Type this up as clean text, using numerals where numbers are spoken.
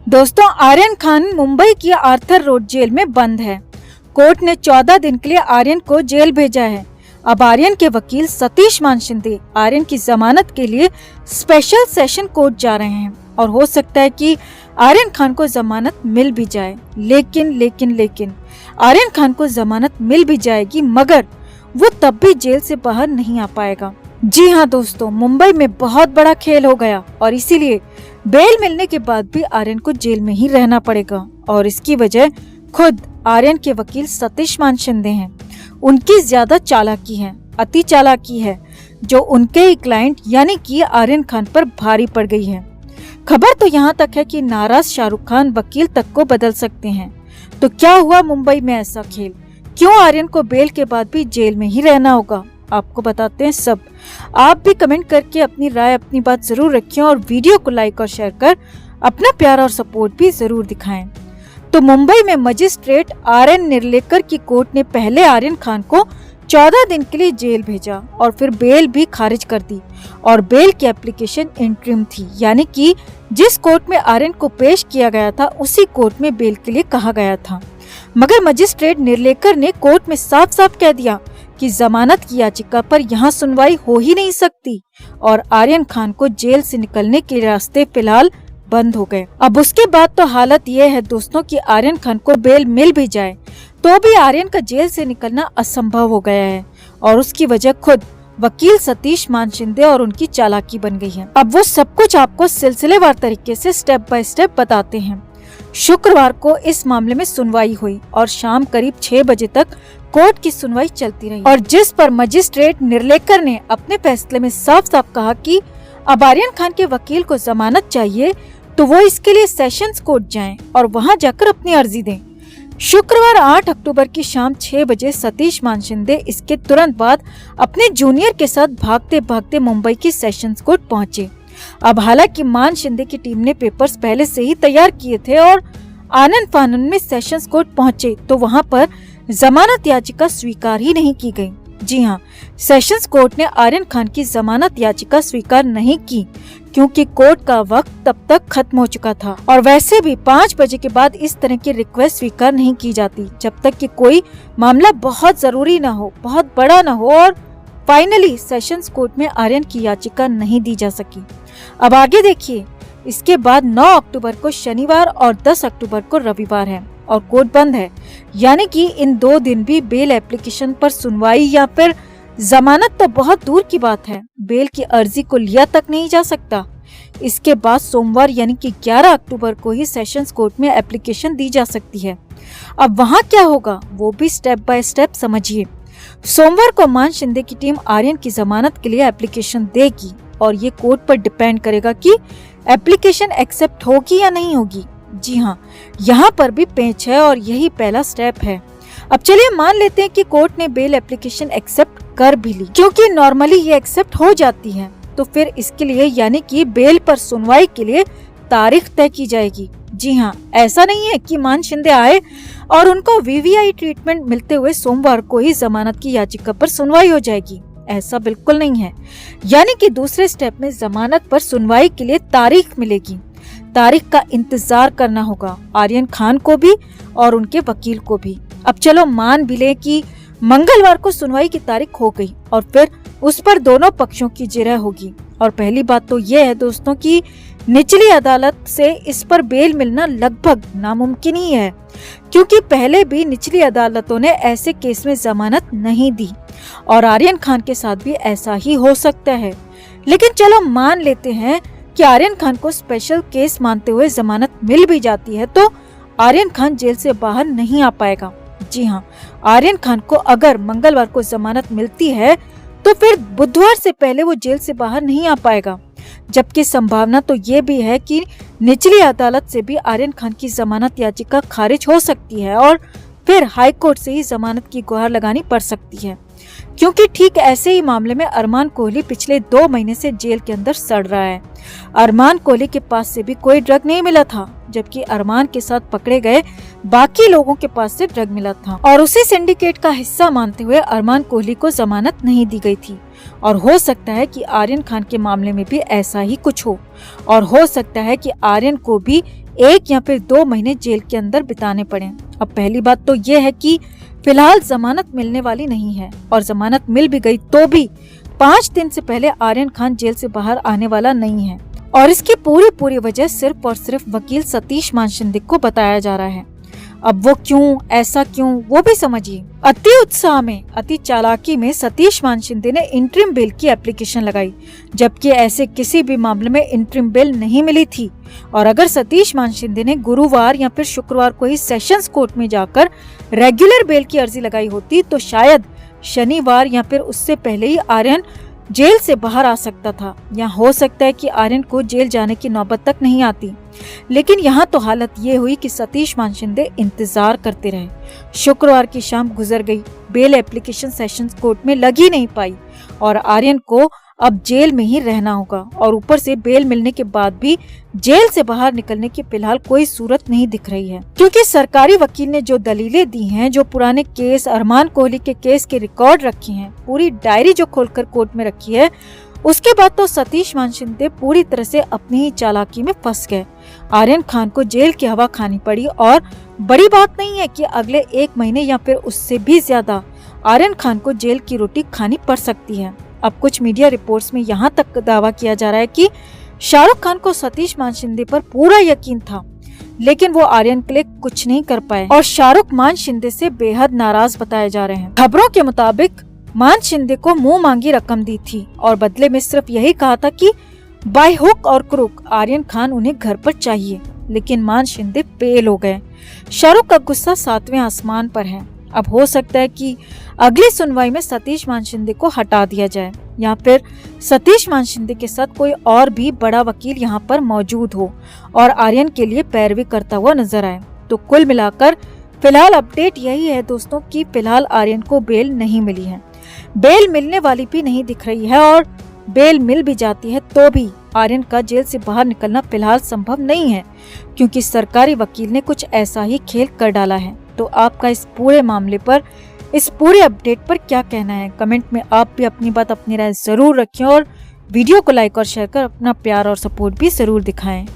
दोस्तों, आर्यन खान मुंबई की Arthur road jail में बंद है। कोर्ट ने 14 दिन के लिए आर्यन को जेल भेजा है। अब आर्यन के वकील सतीश मान शिंदे आर्यन की जमानत के लिए स्पेशल सेशन कोर्ट जा रहे हैं और हो सकता है कि आर्यन खान को जमानत मिल भी जाए। लेकिन आर्यन खान को जमानत मिल भी जाएगी, मगर वो तब भी जेल से बाहर नहीं आ पाएगा। जी हाँ दोस्तों, मुंबई में बहुत बड़ा खेल हो गया और इसीलिए बेल मिलने के बाद भी आर्यन को जेल में ही रहना पड़ेगा और इसकी वजह खुद आर्यन के वकील सतीश मान शिंदे हैं। उनकी ज्यादा चालाकी है, अति चालाकी है, जो उनके ही क्लाइंट यानी कि आर्यन खान पर भारी पड़ गई है। खबर तो यहाँ तक है कि नाराज शाहरुख खान वकील तक को बदल सकते हैं। तो क्या हुआ मुंबई में ऐसा खेल? क्यों आर्यन को बेल के बाद भी जेल में ही रहना होगा? आपको बताते हैं सब। आप भी कमेंट करके अपनी राय, अपनी बात जरूर रखें और वीडियो को लाइक और शेयर कर अपना प्यार और सपोर्ट भी जरूर दिखाएं। तो मुंबई में मजिस्ट्रेट RN निर्लेकर की कोर्ट ने पहले आर्यन खान को 14 दिन के लिए जेल भेजा और फिर बेल भी खारिज कर दी। और बेल की एप्लीकेशन इंटरिम थी, यानी कि जिस कोर्ट में आर्यन को पेश किया गया था उसी कोर्ट में बेल के लिए कहा गया था। मगर मजिस्ट्रेट निर्लेकर ने कोर्ट में साफ साफ कह दिया कि जमानत की याचिका पर यहाँ सुनवाई हो ही नहीं सकती और आर्यन खान को जेल से निकलने के रास्ते फिलहाल बंद हो गए। अब उसके बाद तो हालत ये है दोस्तों कि आर्यन खान को बेल मिल भी जाए तो भी आर्यन का जेल से निकलना असंभव हो गया है और उसकी वजह खुद वकील सतीश मान शिंदे और उनकी चालाकी बन गई है। अब वो सब कुछ आपको सिलसिलेवार तरीके से स्टेप बाय स्टेप बताते हैं। शुक्रवार को इस मामले में सुनवाई हुई और शाम करीब 6 बजे तक कोर्ट की सुनवाई चलती रही और जिस पर मजिस्ट्रेट निर्लेकर ने अपने फैसले में साफ साफ कहा कि अब आर्यन खान के वकील को जमानत चाहिए तो वो इसके लिए सेशंस कोर्ट जाएं और वहां जाकर अपनी अर्जी दें। शुक्रवार 8 अक्टूबर की शाम 6 बजे सतीश मान शिंदे इसके तुरंत बाद अपने जूनियर के साथ भागते भागते मुंबई की सेशंस कोर्ट पहुंचे। अब हालांकि मान शिंदे की टीम ने पेपर्स पहले से ही तैयार किए थे और आनन फानन में सेशंस कोर्ट पहुंचे तो वहां पर जमानत याचिका स्वीकार ही नहीं की गई। जी हाँ, सेशंस कोर्ट ने आर्यन खान की जमानत याचिका स्वीकार नहीं की क्योंकि कोर्ट का वक्त तब तक खत्म हो चुका था और वैसे भी 5 बजे के बाद इस तरह की रिक्वेस्ट स्वीकार नहीं की जाती जब तक कि कोई मामला बहुत जरूरी न हो, बहुत बड़ा न हो। और फाइनली सेशंस कोर्ट में आर्यन की याचिका नहीं दी जा सकी। अब आगे देखिए, इसके बाद 9 अक्टूबर को शनिवार और 10 अक्टूबर को रविवार है और कोर्ट बंद है, यानी कि इन 2 दिन भी बेल एप्लीकेशन पर सुनवाई या फिर जमानत तो बहुत दूर की बात है, बेल की अर्जी को लिया तक नहीं जा सकता। इसके बाद सोमवार यानी कि 11 अक्टूबर को ही सेशंस कोर्ट में एप्लीकेशन दी जा सकती है। अब वहाँ क्या होगा वो भी स्टेप बाय स्टेप समझिए। सोमवार को मान शिंदे की टीम आर्यन की जमानत के लिए एप्लीकेशन देगी और ये कोर्ट पर डिपेंड करेगा कि एप्लीकेशन एक्सेप्ट होगी या नहीं होगी। जी हाँ, यहाँ पर भी पेंच है और यही पहला स्टेप है। अब चलिए मान लेते हैं कि कोर्ट ने बेल एप्लीकेशन एक्सेप्ट कर भी ली, क्योंकि नॉर्मली ये एक्सेप्ट हो जाती है, तो फिर इसके लिए यानी कि बेल पर सुनवाई के लिए तारीख तय की जाएगी। जी हाँ, ऐसा नहीं है कि मान शिंदे आए और उनको VVI ट्रीटमेंट मिलते हुए सोमवार को ही जमानत की याचिका पर सुनवाई हो जाएगी, ऐसा बिल्कुल नहीं है। यानी कि दूसरे स्टेप में जमानत पर सुनवाई के लिए तारीख मिलेगी। तारीख का इंतजार करना होगा आर्यन खान को भी और उनके वकील को भी। अब चलो मान भी ले कि मंगलवार को सुनवाई की तारीख हो गई और फिर उस पर दोनों पक्षों की जिरह होगी। और पहली बात तो ये है दोस्तों कि निचली अदालत से इस पर बेल मिलना लगभग नामुमकिन ही है, क्योंकि पहले भी निचली अदालतों ने ऐसे केस में जमानत नहीं दी और आर्यन खान के साथ भी ऐसा ही हो सकता है। लेकिन चलो मान लेते हैं कि आर्यन खान को स्पेशल केस मानते हुए जमानत मिल भी जाती है तो आर्यन खान जेल से बाहर नहीं आ पाएगा। जी हाँ, आर्यन खान को अगर मंगलवार को जमानत मिलती है तो फिर बुधवार से पहले वो जेल से बाहर नहीं आ पाएगा, जबकि संभावना तो ये भी है कि निचली अदालत से भी आर्यन खान की जमानत याचिका खारिज हो सकती है और फिर हाई कोर्ट से ही जमानत की गुहार लगानी पड़ सकती है, क्योंकि ठीक ऐसे ही मामले में अरमान कोहली पिछले 2 महीने से जेल के अंदर सड़ रहा है। अरमान कोहली के पास से भी कोई ड्रग नहीं मिला था, जबकि अरमान के साथ पकड़े गए बाकी लोगों के पास से ड्रग मिला था और उसी सिंडिकेट का हिस्सा मानते हुए अरमान कोहली को जमानत नहीं दी गई थी। और हो सकता है कि आर्यन खान के मामले में भी ऐसा ही कुछ हो और हो सकता है कि आर्यन को भी 1 या फिर 2 महीने जेल के अंदर बिताने पड़े। अब पहली बात तो ये है कि फिलहाल जमानत मिलने वाली नहीं है, और जमानत मिल भी गई तो भी 5 दिन से पहले आर्यन खान जेल से बाहर आने वाला नहीं है, और इसकी पूरी वजह सिर्फ और सिर्फ वकील सतीश मान शिंदे को बताया जा रहा है। अब वो क्यों, ऐसा क्यों, वो भी समझिए। अति उत्साह में, अति चालाकी में सतीश मान शिंदे ने इंटरिम बेल की एप्लीकेशन लगाई, जबकि ऐसे किसी भी मामले में इंटरिम बेल नहीं मिली थी। और अगर सतीश मान शिंदे ने गुरुवार या फिर शुक्रवार को ही सेशंस कोर्ट में जाकर रेगुलर बेल की अर्जी लगाई होती तो शायद शनिवार या फिर उससे पहले ही आर्यन जेल से बाहर आ सकता था, या हो सकता है कि आर्यन को जेल जाने की नौबत तक नहीं आती। लेकिन यहाँ तो हालत ये हुई कि सतीश मान शिंदे इंतजार करते रहे। शुक्रवार की शाम गुजर गई, बेल एप्लीकेशन सेशंस कोर्ट में लग ही नहीं पाई, और आर्यन को अब जेल में ही रहना होगा। और ऊपर से बेल मिलने के बाद भी जेल से बाहर निकलने की फिलहाल कोई सूरत नहीं दिख रही है, क्योंकि सरकारी वकील ने जो दलीलें दी हैं, जो पुराने केस, अरमान कोहली के केस के रिकॉर्ड रखे हैं, पूरी डायरी जो खोलकर कोर्ट में रखी है, उसके बाद तो सतीश मान शिंदे पूरी तरह से अपनी ही चालाकी में फंस गए। आर्यन खान को जेल की हवा खानी पड़ी, और बड़ी बात नहीं है कि अगले 1 महीने या फिर उससे भी ज्यादा आर्यन खान को जेल की रोटी खानी पड़ सकती है। अब कुछ मीडिया रिपोर्ट्स में यहाँ तक दावा किया जा रहा है कि शाहरुख खान को सतीश मान शिंदे पर पूरा यकीन था, लेकिन वो आर्यन के लिए कुछ नहीं कर पाए, और शाहरुख मान शिंदे से बेहद नाराज बताए जा रहे हैं। खबरों के मुताबिक मान शिंदे को मुंह मांगी रकम दी थी, और बदले में सिर्फ यही कहा था कि बाय हुक और क्रुक आर्यन खान उन्हें घर पर चाहिए। लेकिन मान शिंदे फेल हो गए। शाहरुख का गुस्सा 7वें आसमान पर है। अब हो सकता है कि अगली सुनवाई में सतीश मान शिंदे को हटा दिया जाए, या फिर सतीश मान शिंदे के साथ कोई और भी बड़ा वकील यहाँ पर मौजूद हो और आर्यन के लिए पैरवी करता हुआ नजर आए। तो कुल मिलाकर फिलहाल अपडेट यही है दोस्तों कि फिलहाल आर्यन को बेल नहीं मिली है, बेल मिलने वाली भी नहीं दिख रही है, और बेल मिल भी जाती है तो भी आर्यन का जेल से बाहर निकलना फिलहाल संभव नहीं है, क्योंकि सरकारी वकील ने कुछ ऐसा ही खेल कर डाला है। तो आपका इस पूरे मामले पर, इस पूरे अपडेट पर क्या कहना है? कमेंट में आप भी अपनी बात, अपनी राय जरूर रखें, और वीडियो को लाइक और शेयर कर अपना प्यार और सपोर्ट भी जरूर दिखाएं।